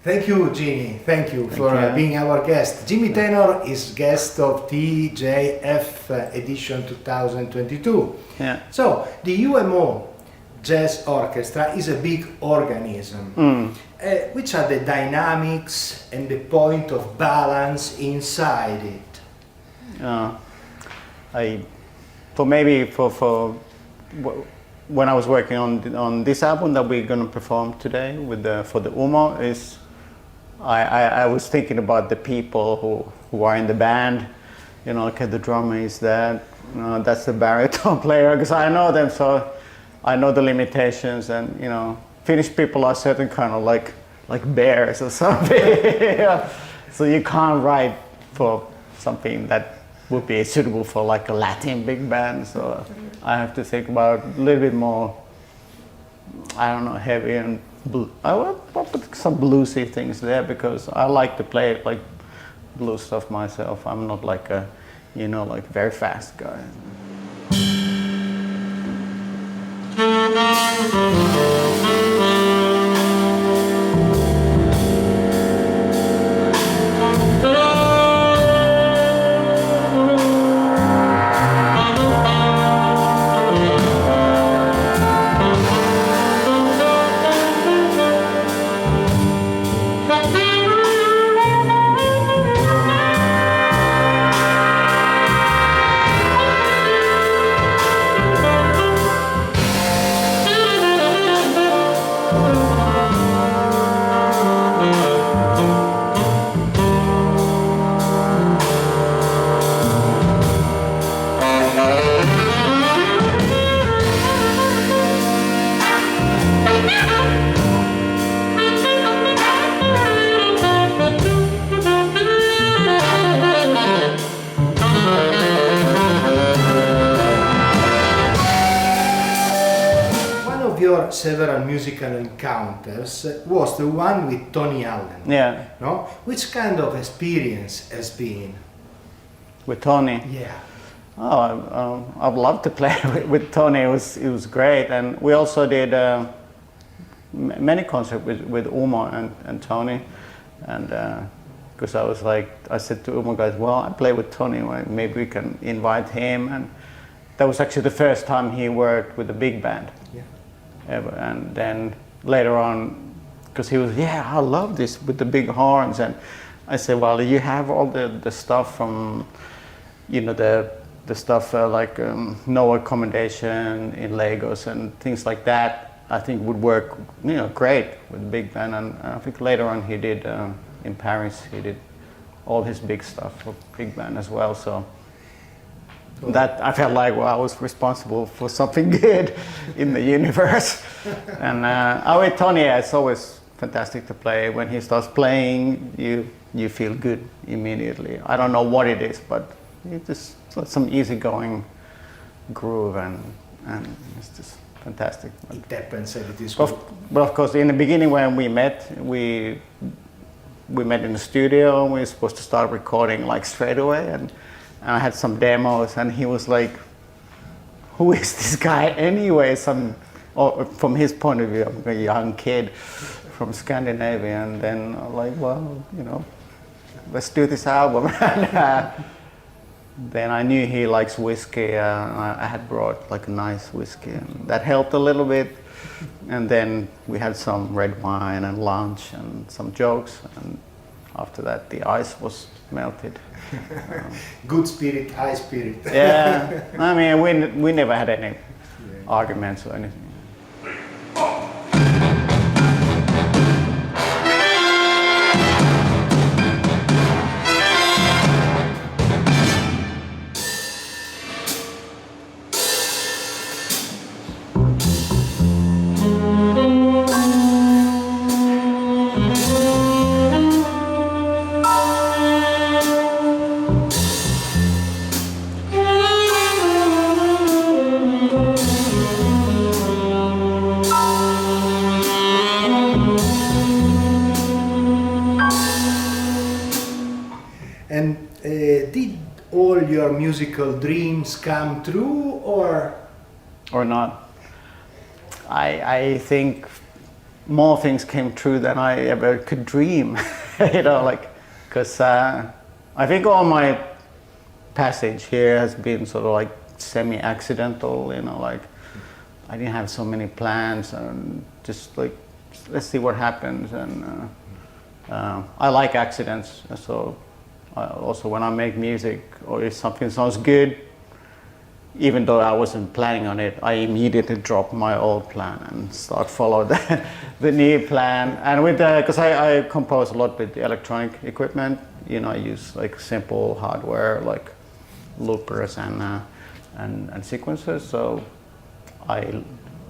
Thank you, Jimmy. Thank you for being our guest. Jimi Tenor is guest of TJF edition 2022. Yeah. So, the UMO Jazz Orchestra is a big organism. Which are the dynamics and the point of balance inside it? When I was working on this album that we're going to perform today for the UMO, I was thinking about the people who are in the band. You know, okay, the drummer is that, that's the baritone player, because I know them, so I know the limitations. And you know, Finnish people are certain kind of like bears or something. Yeah. So you can't write for something that would be suitable for like a Latin big band. So I have to think about a little bit more, I don't know, heavy and blue. I will put some bluesy things there because I like to play like blues stuff myself. I'm not like a, like very fast guy. Your several musical encounters was the one with Tony Allen. Yeah. No? Which kind of experience has been? With Tony? Yeah. Oh, I'd love to play with Tony. It was great, and we also did many concerts with Uma and Tony, and because I said to Uma guys, well, I play with Tony, maybe we can invite him, and that was actually the first time he worked with a big band. Yeah. Ever. And then later on, because he was, I love this with the big horns, and I said, well, you have all the stuff from, the stuff like no accommodation in Lagos and things like that. I think would work, great with the big band. And I think later on he did in Paris, he did all his big stuff for big band as well. So. That I felt like, I was responsible for something good in the universe. And with Tony, it's always fantastic to play. When he starts playing, you feel good immediately. I don't know what it is, but it's just some easygoing groove, and it's just fantastic. It happens and it is good. But of course, in the beginning when we met, we met in the studio. We were supposed to start recording like straight away, and I had some demos, and he was like, who is this guy anyway? From his point of view, I'm a young kid from Scandinavia, and then I'm like, well, let's do this album. And then I knew he likes whiskey, I had brought like a nice whiskey, and that helped a little bit. And then we had some red wine and lunch and some jokes, and after that the ice was melted. Good spirit, high spirit. Yeah, I mean, we never had any arguments or anything. Did all your musical dreams come true, or not? I think more things came true than I ever could dream. You know, like, because I think all my passage here has been sort of like semi-accidental, you know, like I didn't have so many plans and just like, let's see what happens. And I like accidents, so also when I make music or if something sounds good, even though I wasn't planning on it, I immediately drop my old plan and start follow the new plan. And with because I compose a lot with electronic equipment, you know, I use like simple hardware like loopers and sequencers. So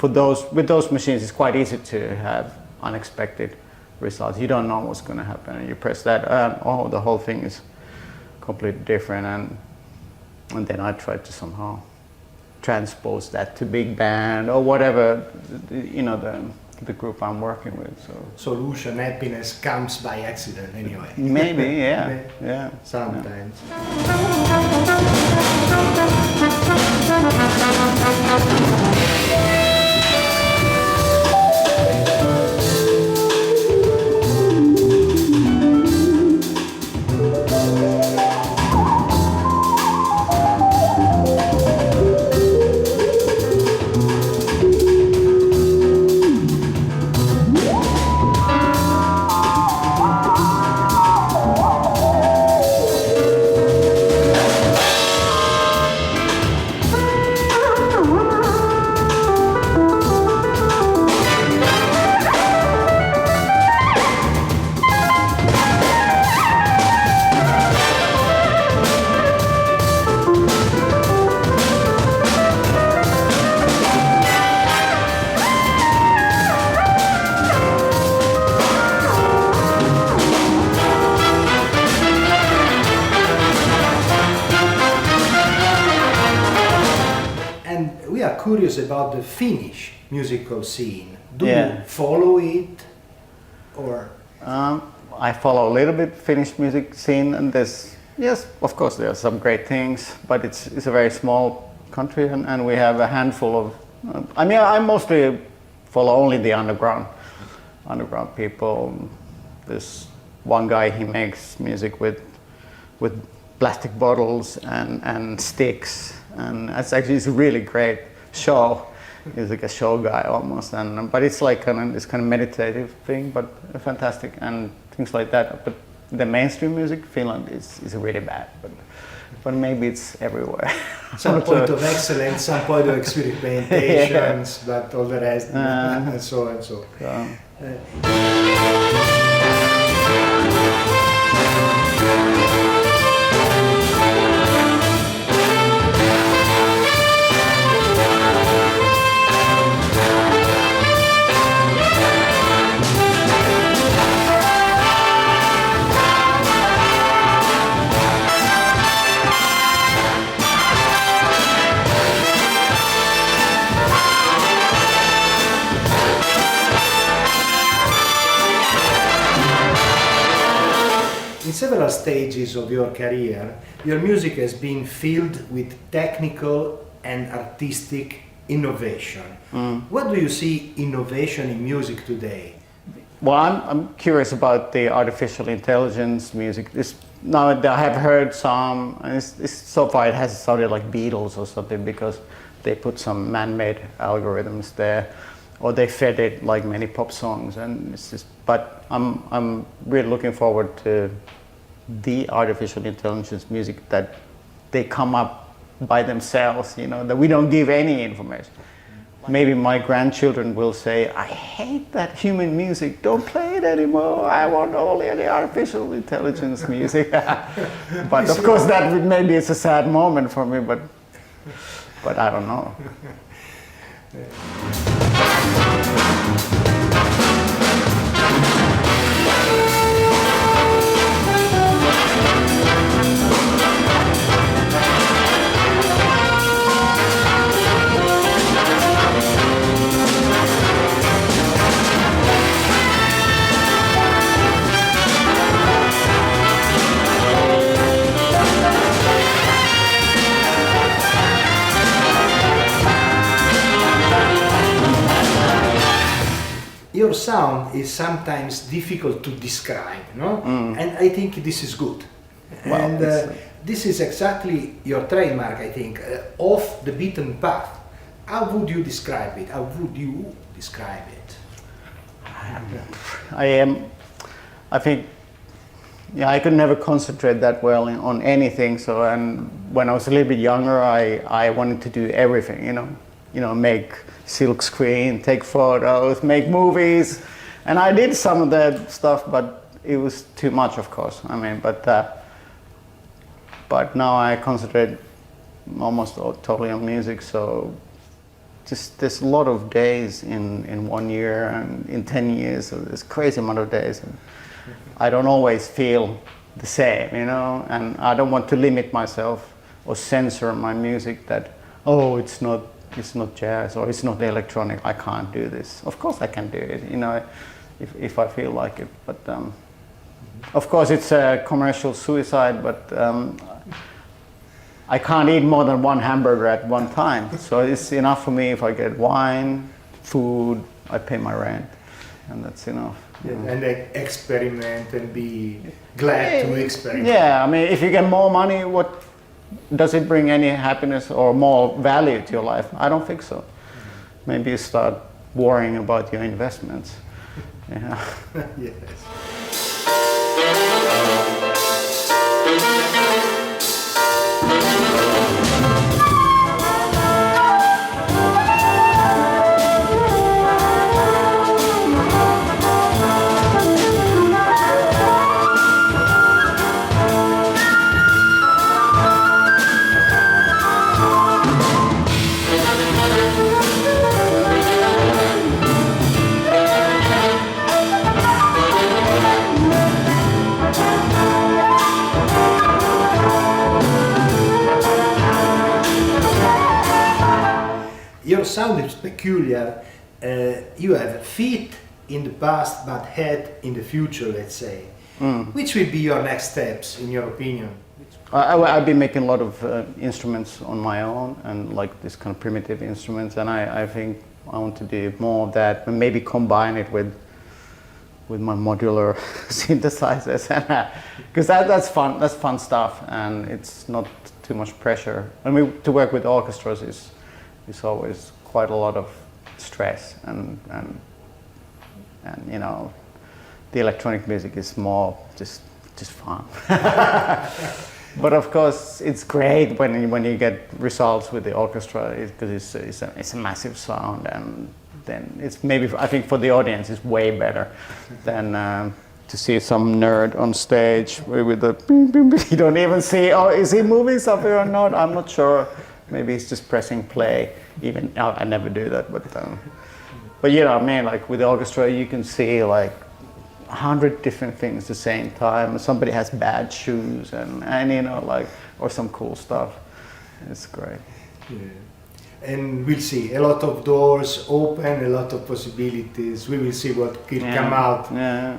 with those machines, it's quite easy to have unexpected results. You don't know what's going to happen, and you press that, the whole thing is completely different. And then I try to somehow transpose that to big band or whatever, you know, the group I'm working with. So solution happiness comes by accident anyway. Maybe, yeah, yeah. Sometimes. Curious about the Finnish musical scene. Do you follow it, or? I follow a little bit Finnish music scene, and yes, of course, there are some great things, but it's a very small country, and we have a handful of. I mostly follow only the underground people. There's one guy, he makes music with plastic bottles and sticks, and it's a really great show. He's like a show guy almost, but it's like this kind of meditative thing, but fantastic and things like that. But the mainstream music, Finland is really bad, but maybe it's everywhere. Some point of excellence, some point of experimentations, but all the rest, and so and so. In several stages of your career, your music has been filled with technical and artistic innovation. What do you see innovation in music today? Well, I'm curious about the artificial intelligence music. Now I have heard some, and so far it has sounded like Beatles or something because they put some man-made algorithms there, or they fed it like many pop songs, and it's just. But I'm really looking forward to the artificial intelligence music that they come up by themselves, you know, that we don't give any information. Maybe my grandchildren will say, I hate that human music, don't play it anymore, I want only the artificial intelligence music. But of course maybe it's a sad moment for me, but I don't know. your sound is sometimes difficult to describe, no? And I think this is good. Well, And this is exactly your trademark, I think, off the beaten path. How would you describe it? How would you describe it? I think, yeah, I could never concentrate that well on anything. So, and when I was a little bit younger, I wanted to do everything, make silk screen, take photos, make movies, and I did some of that stuff, but it was too much, of course. I mean, but now I concentrate almost totally on music. So, just there's a lot of days in 1 year and in 10 years. So there's crazy amount of days. And I don't always feel the same, and I don't want to limit myself or censor my music that, oh, it's not jazz or it's not electronic, I can't do this. Of course I can do it, if I feel like it. But of course it's a commercial suicide, but I can't eat more than one hamburger at one time. So it's enough for me if I get wine, food, I pay my rent, and that's enough. Yeah, and then experiment and be glad to experiment. Yeah, I mean, if you get more money, what does it bring any happiness or more value to your life? I don't think so. Maybe you start worrying about your investments. Yeah. Yes. Your sound is peculiar. You have feet in the past but head in the future, let's say. Which will be your next steps, in your opinion? I've been making a lot of instruments on my own, and like this kind of primitive instruments, and I think I want to do more of that, and maybe combine it with my modular synthesizers, because that's fun stuff, and it's not too much pressure. I mean, to work with orchestras is always quite a lot of stress, and the electronic music is more just fun. But of course, it's great when you get results with the orchestra, because it's a massive sound, and then it's maybe, I think for the audience it's way better than to see some nerd on stage with the you don't even see, oh, is he moving something or not? I'm not sure. Maybe he's just pressing play. Even I never do that, but you know what I mean. Like with the orchestra, you can see like 100 different things at the same time. Somebody has bad shoes, and or some cool stuff. It's great. Yeah. And we'll see a lot of doors open, a lot of possibilities. We will see what will come out. Yeah.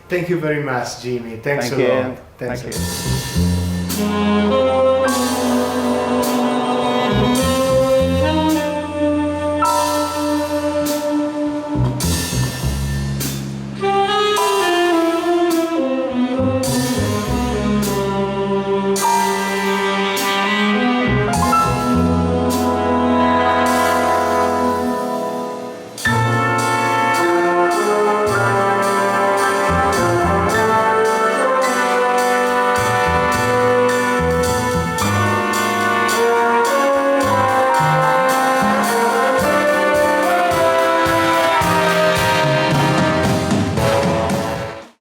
Thank you very much, Jimmy. Thanks a lot. Thank you.